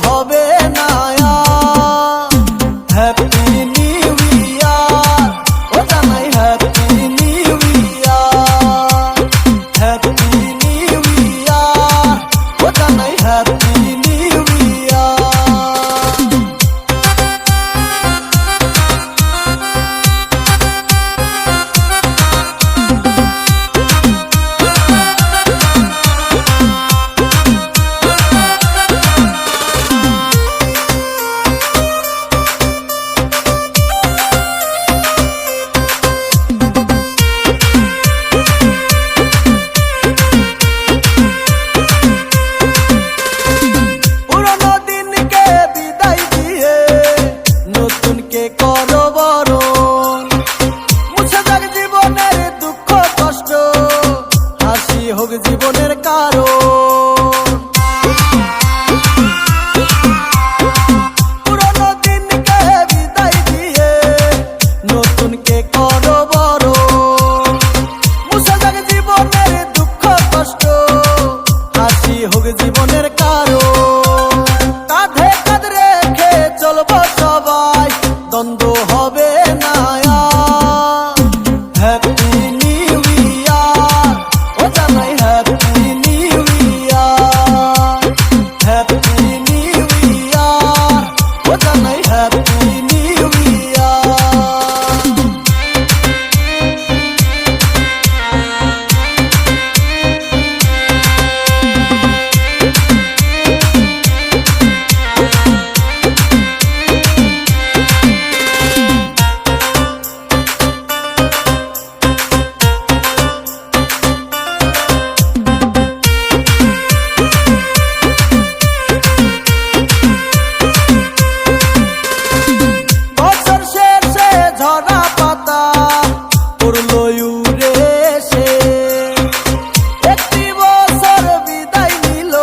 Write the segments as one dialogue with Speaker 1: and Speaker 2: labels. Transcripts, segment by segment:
Speaker 1: হবে না আর। Happy new year, ও জানাই happy new year. Happy new year, ও জানাই হ্যাপি নিউ ইয়ার। নতুনকে করো বরণ, মুছে যাক জীবনের দুঃখ কষ্ট, হাসি হোক জীবনের কারণ। পুরনো দিনকে বিদায় দিয়ে নতুনকে করো বরণ, মুছে যাক জীবনের দুঃখ কষ্ট, হাসি হোক জীবনের কারণ। কাঁধে কাঁধ রেখে চলবো সবাই, দ্বন্দ্ব হবে না আর। হ্যাপি নিউ ইয়ার, ও জানাই happy new year. Happy new year, ও জানাই হ্যাপি নিউ ইয়ার। ঝরা পাতা পড়লো উড়ে এসে, একটি বছর বিদায় নিল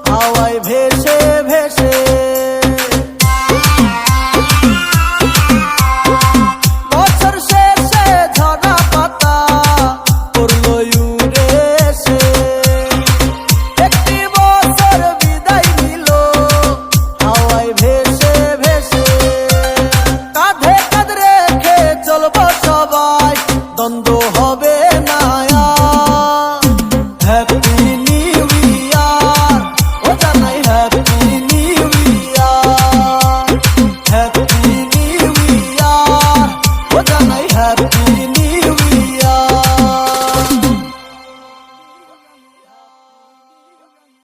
Speaker 1: হাওয়ায় ভেসে ভেসে।